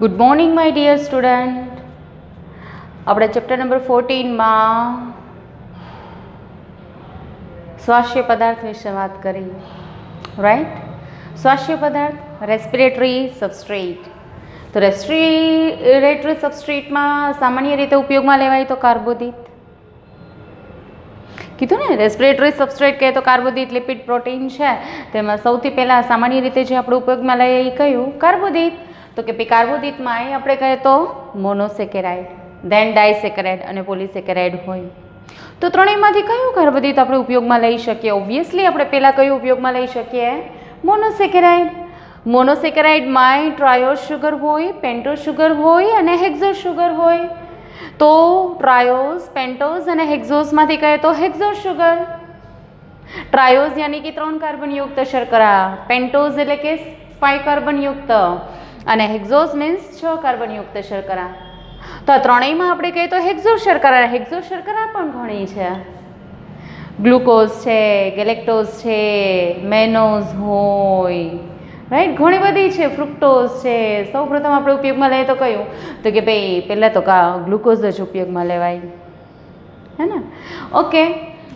Good morning my dear student. આપણે chapter number 14માં શ્વાસ્ય પદાર્થ વિશે વાત કરી, રાઈટ? શ્વાસ્ય પદાર્થ રેસ્પિરેટરી સબસ્ટ્રેટ. તો રેસ્પિરેટરી સબસ્ટ્રેટમાં સામાન્ય રીતે ઉપયોગમાં લેવાય તો કાર્બોદિત. કીધું ને, રેસ્પિરેટરી સબસ્ટ્રેટ કહે તો કાર્બોદિત, લિપિડ, પ્રોટીન છે. તેમાં સૌથી પહેલાં સામાન્ય રીતે જે આપણે ઉપયોગમાં લઈએ એ કયું? કાર્બોદિત. તો કે ભાઈ કાર્બોદિતમાં આપણે કહીએ તો મોનોસેકેરાઇડ, ધેન ડાયસેકેરાઇડ અને પોલીસેકેરાઇડ હોય. તો ત્રણેયમાંથી કયું કાર્બોદિત આપણે ઉપયોગમાં લઈ શકીએ? ઓબ્વિયસલી આપણે પહેલાં કયું ઉપયોગમાં લઈ શકીએ? મોનોસેકેરાઇડ. મોનોસેકેરાઇડમાં ટ્રાયોઝ શુગર હોય, પેન્ટોઝ શુગર હોય અને હેક્ઝોઝ શુગર હોય. તો ટ્રાયોઝ, પેન્ટોઝ અને હેક્ઝોઝમાંથી કહે તો હેક્ઝોઝ શુગર. ટ્રાયોઝ યાની કે 3 કાર્બનયુક્ત શર્કરા, પેન્ટોઝ એટલે કે 5 કાર્બનયુક્ત અને હેક્ઝોઝ મીન્સ 6 કાર્બનયુક્ત શર્કરા. તો આ ત્રણેયમાં આપણે કહીએ તો હેક્ઝોઝ શર્કરા. હેક્ઝોઝ શર્કરા પણ ઘણી છે. ગ્લુકોઝ છે, ગેલેક્ટોઝ છે, મેનોઝ હોય, રાઈટ? ઘણી બધી છે. ફ્રુક્ટોઝ છે. સૌ પ્રથમ આપણે ઉપયોગમાં લઈએ તો કયું? તો કે ભાઈ પહેલાં તો ગ્લુકોઝ જ ઉપયોગમાં લેવાય, હે ને? ઓકે,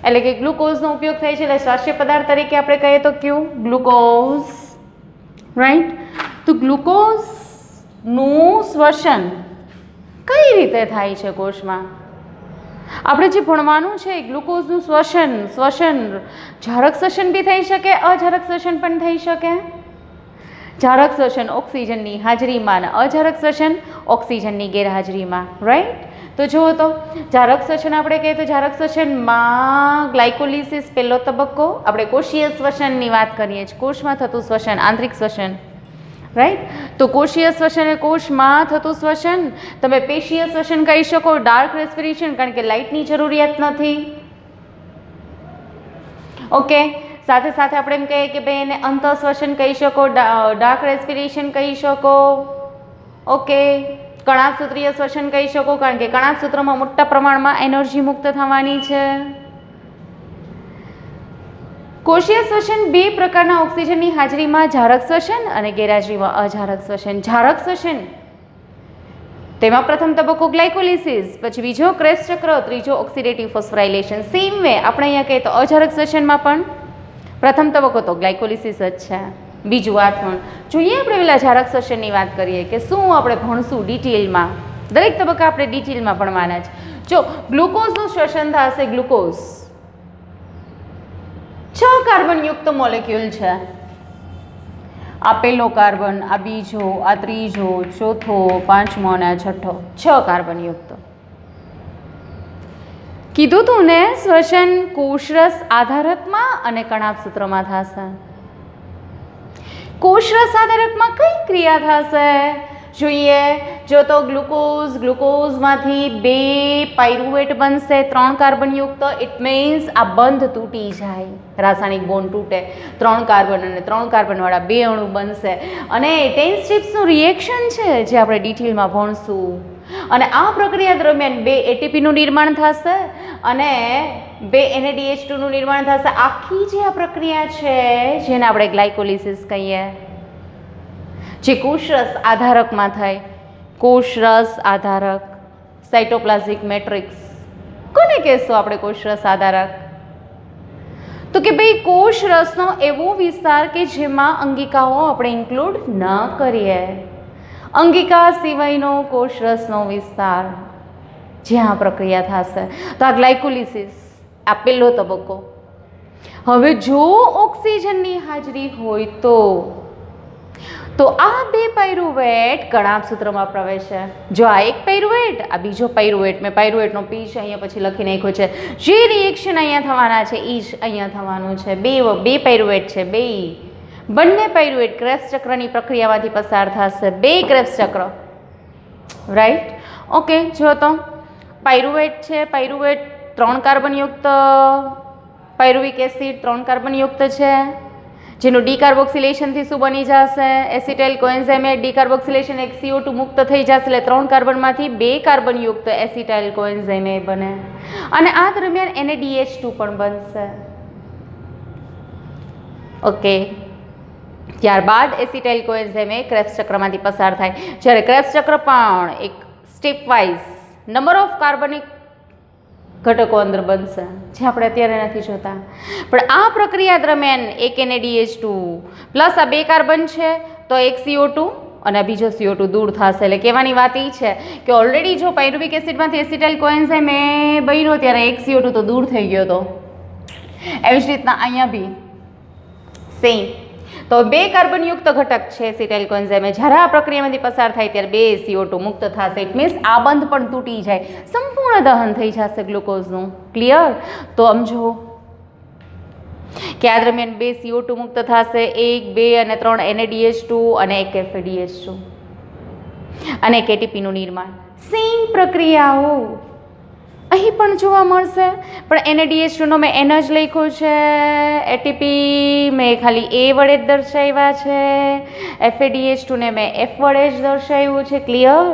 એટલે કે ગ્લુકોઝનો ઉપયોગ થાય છે. એટલે શ્વાસ્ય પદાર્થ તરીકે આપણે કહીએ તો કયું? Glucose, right? તો ગ્લુકોઝનું શ્વસન કઈ રીતે થાય છે કોષમાં? આપણે જે ભણવાનું છે ગ્લુકોઝનું શ્વસન ઝારક શ્વસન બી થઈ શકે, અઝારક શ્વસન પણ થઈ શકે. ઝારક શ્વસન ઓક્સિજનની હાજરીમાં અને અઝારક શ્વસન ઓક્સિજનની ગેરહાજરીમાં, રાઈટ? તો જુઓ તો ઝારક શ્વસન આપણે કહીએ તો ઝારક શ્વસનમાં ગ્લાયકોલિસિસ પહેલો તબક્કો. આપણે કોષીય શ્વસનની વાત કરીએ છીએ, કોષમાં થતું શ્વસન, આંતરિક શ્વસન, રાઈટ? તો કોષીય શ્વસન એ કોષમાં થતું શ્વસન. તમે પેશીય શ્વસન કહી શકો, ડાર્ક રેસ્પિરેશન, કારણ કે લાઇટની જરૂરિયાત નથી. ઓકે, સાથે સાથે આપણે એમ કહીએ કે ભાઈ એને અંતઃ શ્વસન કહી શકો, ડાર્ક રેસ્પિરેશન કહી શકો. ઓકે, કણાભસૂત્રીય શ્વસન કહી શકો, કારણ કે કણાભસૂત્રમાં મોટા પ્રમાણમાં એનર્જી મુક્ત થવાની છે. કોષીય શ્વસન 2 પ્રકારના ઓક્સિજનની હાજરીમાં ઝારક શ્વસન અને ગેરહાજરીમાં અઝારક શ્વસન. ઝારક શ્વસન તેમાં પ્રથમ તબક્કો ગ્લાયકોલિસિસ, પછી બીજો ક્રેબ્સ ચક્ર, ત્રીજો ઓક્સિડેટિવ ફોસ્ફોરાયલેશન. સેમ વે આપણે અહીંયા કહીએ તો અઝારક શ્વસનમાં પણ પ્રથમ તબક્કો તો ગ્લાયકોલિસિસ જ છે. બીજું આથમણ જોઈએ. આપણે પેલા ઝારક શ્વસનની વાત કરીએ કે શું આપણે ભણશું ડિટેલમાં. દરેક તબક્કા આપણે ડિટેલમાં ભણવાના છે. જો ગ્લુકોઝનું શ્વસન થશે, ગ્લુકોઝ 6 કાર્બનયુક્ત મોલેક્યુલ છે. આ પહેલો કાર્બન, આ બીજો, આ ત્રીજો, ચોથો, પાંચમો અને આ છઠ્ઠો. 6 કાર્બનયુક્ત. કીધું તું ને, શ્વસન કોષરસ આધારકમાં અને કણાભસૂત્રમાં થશે. કોષરસ આધારકમાં કઈ ક્રિયા થશે જોઈએ? જો તો ગ્લુકોઝમાંથી 2 પાયરુવેટ બનશે, 3 કાર્બનયુક્ત. ઇટ મીન્સ આ બંધ તૂટી જાય, રાસાયણિક બોન્ડ તૂટે, 3 કાર્બન અને 3 કાર્બનવાળા 2 અણુ બનશે. અને 10 સ્ટેપ્સનું રિએક્શન છે જે આપણે ડિટેલમાં ભણશું. અને આ પ્રક્રિયા દરમિયાન 2 એટીપીનું નિર્માણ થશે અને 2 NADH2નું નિર્માણ થશે. આખી જે આ પ્રક્રિયા છે જેને આપણે ગ્લાયકોલિસિસ કહીએ, જે કોષરસ આધારકમાં થાય. કોષરસ આધારક, સાઇટોપ્લાઝમિક મેટ્રિક્સ. કોને કહેશું આપણે કોષરસ આધારક? તો કે ભાઈ કોષરસનો એવો વિસ્તાર કે જેમાં અંગિકાઓ આપણે ઇન્ક્લુડ ન કરીએ. અંગિકા સિવાયનો કોષરસનો વિસ્તાર જ્યાં પ્રક્રિયા થશે. તો આ ગ્લાયકોલિસિસ, આ પહેલો તબક્કો. હવે જો ઓક્સિજનની હાજરી હોય તો આ 2 પાયરુવેટ કણાભસૂત્રમાં પ્રવેશે. જો આ એક પાયરુવેટ, આ બીજો પાયરુવેટ, મેં પાયરુવેટનો પી છે અહીંયા પછી લખી નાખ્યો છે. જે રિએક્શન અહીંયા થવાના છે એ જ અહીંયા થવાનું છે. 2 પાયરુવેટ છે, બંને પાયરુવેટ ક્રેબ્સ ચક્રની પ્રક્રિયામાંથી પસાર થશે. 2 ક્રેબ્સ ચક્ર, રાઈટ? ઓકે, જો તો પાયરુવેટ છે, પાયરુવેટ 3 કાર્બનયુક્ત પાયરુવિક એસિડ 3 કાર્બનયુક્ત છે, જેનું ડીકાર્બોક્સિલેશનથી શું બની જશે? એસિટાઇલ કોએન્ઝાઇમ. ડીકાર્બોક્સિલેશન એક CO2 મુક્ત થઈ જશે એટલે 3 કાર્બનમાંથી 2 કાર્બનયુક્ત એસિટાઇલ કોએન્ઝાઇમ બને. અને આ દરમિયાન NADH2 પણ બનશે. ઓકે, ત્યારબાદ એસિટાઇલ કોએન્ઝાઇમ એ ક્રેબ્સ ચક્રમાંથી પસાર થાય. જ્યારે ક્રેબ્સ ચક્ર પણ એક સ્ટેપ વાઇઝ નંબર ઓફ કાર્બનિક ઘટકો અંદર બનશે, જે આપણે અત્યારે નથી જોતા. પણ આ પ્રક્રિયા દરમિયાન એક NaDH2 પ્લસ આ 2 કાર્બન છે તો એક CO2 અને બીજો CO2 દૂર થશે. એટલે કહેવાની વાત એ છે કે ઓલરેડી જો પાયરુવિક એસિડમાંથી એસિટાઇલ કોએન્ઝાઇમ એ બન્યો ત્યારે એક CO2 તો દૂર થઈ ગયો હતો. એવી જ રીતના અહીંયા બી સેમ. તો 2 કાર્બનયુક્ત ઘટક છે એસિટાઇલ કોએન્ઝાઇમ. જ્યારે આ પ્રક્રિયામાંથી પસાર થાય ત્યારે 2 CO2 મુક્ત થશે. ઇટ મીન્સ આ બંધ પણ તૂટી જાય, સંપૂર્ણ દહન થઈ જશે ગ્લુકોઝનું. ક્લિયર? તો સમજો કે આ દરમિયાન 2 CO2 મુક્ત થશે, 1, 2 અને 3 NaDH2 અને 1 FADH2 અને એક ATPનું નિર્માણ. સેમ પ્રક્રિયાઓ અહીં પણ જોવા મળશે, પણ NaDH2 નો મેં N જ લખ્યું છે, ATP મેં ખાલી A વડે જ દર્શાવ્યા છે, FADH2 ને મેં F વડે જ દર્શાવ્યું છે. ક્લિયર?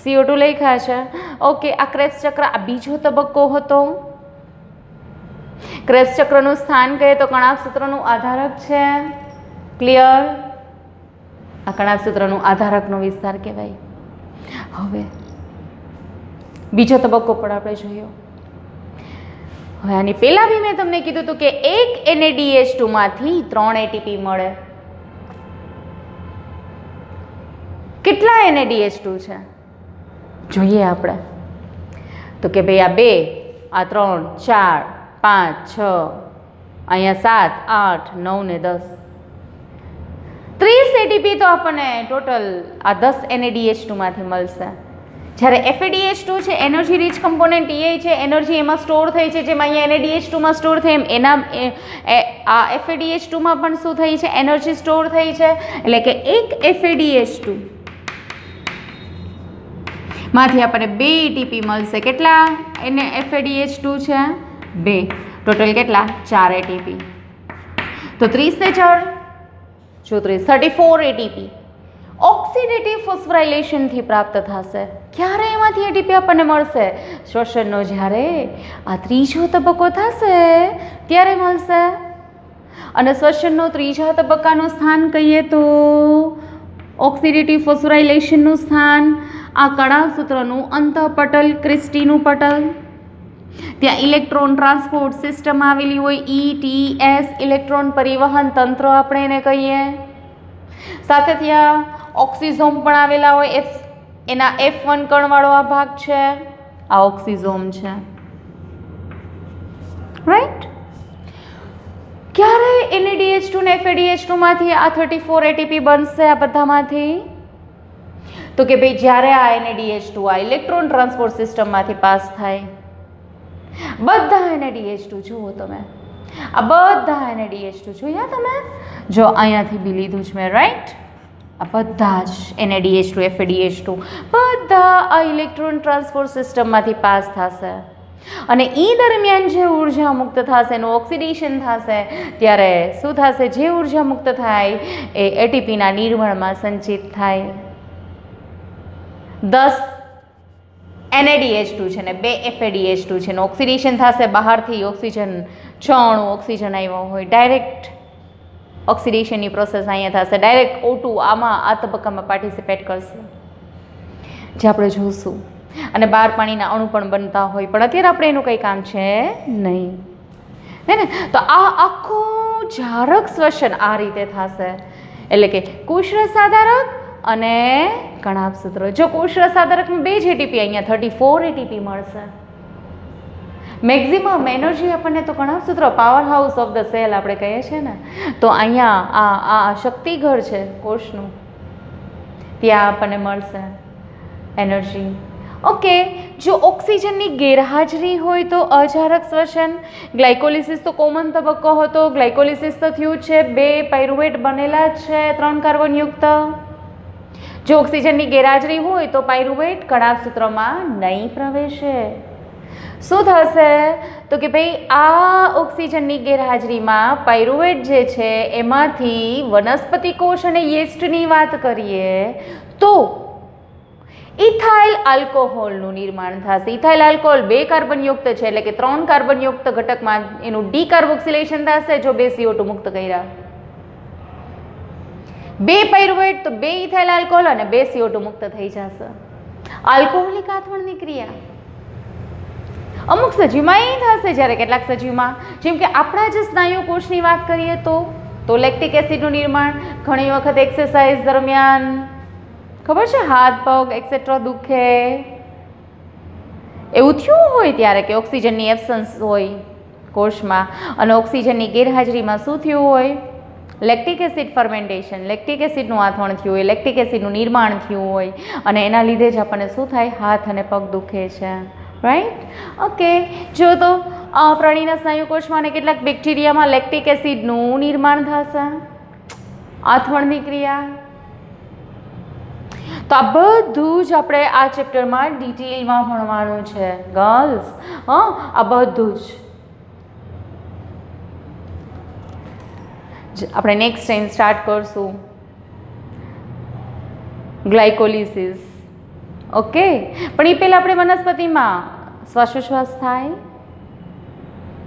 CO2 લખ્યા છે. ઓકે, આ ક્રેબ્સ ચક્ર આ બીજો તબક્કો હતો. ક્રેબ્સ ચક્રનું સ્થાન કહીએ તો કણાભ સૂત્રનું આધારક છે. ક્લિયર? આ કણાભ સૂત્રનું આધારકનો વિસ્તાર કહેવાય. હવે બીજો તબક્કો પણ આપણે જોયો. હવે આની પહેલા બી મેં તમને કીધું હતું કે એક NaDH2 માંથી 3 ATP મળે. કેટલા NaDH2 છે જોઈએ આપણે. તો કે ભાઈ આ 2, આ 3, 4, 5, 6, અહીંયા 7, 8, 9 ને 10, 30 ATP તો આપણને ટોટલ આ 10 NaDH2 માંથી મળશે. જ્યારે FADH2 છે એનર્જી રીચ કમ્પોનન્ટ એ છે, એનર્જી એમાં સ્ટોર થઈ છે, જેમ અહીંયા NaDH2 માં સ્ટોર થઈ એમ એના આ FADH2 માં પણ શું થઈ છે? એનર્જી સ્ટોર થઈ છે. એટલે કે એક FADH2 માંથી આપણને 2 ATP મળશે. કેટલા FADH2 છે? 2. ટોટલ કેટલા? 4 ATP. તો 30 ને 4 34, 34 ATP ઓક્સિડેટિવ ફોસ્ફોરાઇલેશનથી પ્રાપ્ત થશે. ક્યારે એમાંથી ATP આપણને મળશે? શ્વસનનો જ્યારે આ ત્રીજો તબક્કો થશે ત્યારે મળશે. અને શ્વસનનો ત્રીજા તબક્કાનું સ્થાન કહીએ તો ઓક્સિડેટિવ ફોસ્ફોરાઇલેશનનું સ્થાન આ કણાભ સૂત્રનું અંતઃપટલ, ક્રિસ્ટીનું પટલ, ત્યાં ઇલેક્ટ્રોન ટ્રાન્સપોર્ટ સિસ્ટમ આવેલી હોય, ETS ઇલેક્ટ્રોન પરિવહન તંત્ર આપણે એને કહીએ. સાથે ત્યાં ઓક્સિઝોમ પણ આવેલા હોય. એના F1 કણવાળો આ ભાગ છે, આ ઓક્સિઝોમ છે. રાઈટ? ક્યારે NaDH2 ને FADH2 માંથી આ 34 ATP બનશે આ બધામાંથી? તો કે ભાઈ જ્યારે આ NaDH2 આ ઇલેક્ટ્રોન ટ્રાન્સપોર્ટ સિસ્ટમમાંથી પાસ થાય. બધા NaDH2 જુઓ તમે, આ બધા NaDH2 જોયા તમે? જો અહીંયાથી બી લીધું છે મેં. રાઈટ? આ બધા જ NaDH2 FADH2 બધા આ ઇલેક્ટ્રોન ટ્રાન્સપોર્ટ સિસ્ટમમાંથી પાસ થશે. અને એ દરમિયાન જે ઉર્જા મુક્ત થશે એનું ઓક્સિડેશન થશે ત્યારે શું થશે? જે ઉર્જા મુક્ત થાય એ ATPના નિર્માણમાં સંચિત થાય. 10 NaDH2 છે ને 2 FADH2 છે ને ઓક્સિડેશન થશે બહારથી ઓક્સિજન 6 અણુ ઓક્સિજન આવ્યો હોય, ડાયરેક્ટ ઓક્સિડેશનની પ્રોસેસ અહીંયા થશે. ડાયરેક્ટ O2 આમાં આ તબક્કામાં પાર્ટિસિપેટ કરશે, જે આપણે જોઈશું. અને 12 પાણીના અણુ પણ બનતા હોય, પણ અત્યારે આપણે એનું કંઈ કામ છે નહીં. હે ને? તો આ આખું જારક શ્વસન આ રીતે થશે. એટલે કે કોષરસાધારક અને કણાભ સૂત્ર. જો કોષરસાધારકમાં 2 જ ATP, અહીંયા 34 ATP મળશે. મેક્ઝિમમ એનર્જી આપણને તો કણાભ સૂત્ર power house of the cell આપણે કહીએ છીએ ને, તો અહીંયા આ શક્તિઘર છે કોષનું, ત્યાં આપણને મળશે એનર્જી. ઓકે, જો ઓક્સિજનની ગેરહાજરી હોય તો અજારક શ્વસન. ગ્લાયકોલિસિસ તો કોમન તબક્કો હતો, ગ્લાયકોલિસિસ તો થયું છે, 2 પાયરુવેટ બનેલા જ છે 3 કાર્બનયુક્ત. જો ઓક્સિજનની ગેરહાજરી હોય તો પાયરુવેટ કણાભ સૂત્રમાં નહીં પ્રવેશે. શું થશે? તો કે ભાઈ આ ઓક્સિજનની ગેરહાજરીમાં પાયરુવેટ જે છે એમાંથી વનસ્પતિ કોષ અને યીસ્ટની વાત કરીએ તો ઇથાઇલ આલ્કોહોલનું નિર્માણ થશે. ઇથાઇલ આલ્કોહોલ 2 કાર્બનયુક્ત છે, એટલે કે 3 કાર્બનયુક્ત ઘટકમાં એનું ડીકાર્બોક્સિલેશન થશે જો 2 CO2 મુક્ત કર્યા. બે પાયરુવેટ તો બે ઇથાઇલ આલ્કોહોલ અને બે CO2 મુક્ત થઈ જશે. આલ્કોહોલિક આથવણની ક્રિયા અમુક સજીવમાં એ થશે, જ્યારે કેટલાક સજીવમાં, જેમ કે આપણા જે સ્નાયુ કોષની વાત કરીએ તો લેક્ટિક એસિડનું નિર્માણ ઘણી વખત એક્સરસાઇઝ દરમિયાન, ખબર છે, હાથ પગ એક્સેટ્રા દુખે, એવું થયું હોય ત્યારે કે ઓક્સિજનની એબ્સન્સ હોય કોષમાં અને ઓક્સિજનની ગેરહાજરીમાં શું થયું હોય, લેક્ટિક એસિડ ફર્મેન્ટેશન, લેક્ટિક એસિડનું આથવણ થયું હોય, લેક્ટિક એસિડનું નિર્માણ થયું હોય અને એના લીધે જ આપણને શું થાય, હાથ અને પગ દુખે છે. રાઈટ? ઓકે. જો તો પ્રાણીના સ્નાયુકોષમાં અને કેટલાક બેક્ટેરિયામાં લેક્ટિક એસિડનું નિર્માણ થશે, આથવણની ક્રિયા. તો આ બધું જ આપણે આ ચેપ્ટરમાં ડિટેલમાં ભણવાનું છે ગર્લ્સ. આ બધું જ આપણે નેક્સ્ટ ટાઈમ સ્ટાર્ટ કરશું ગ્લાયકોલિસિસ. ઓકે. પણ એ પહેલાં આપણે વનસ્પતિમાં શ્વાસોશ્વાસ થાય,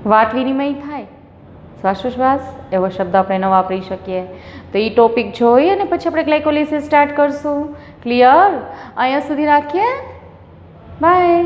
વાત વિનિમય થાય, શ્વાસોશ્વાસ એવો શબ્દ આપણે ન વાપરી શકીએ. તો એ ટોપિક જોઈ અને પછી આપણે ગ્લાયકોલિસિસ સ્ટાર્ટ કરશું. ક્લિયર? અહીંયા સુધી રાખીએ. બાય.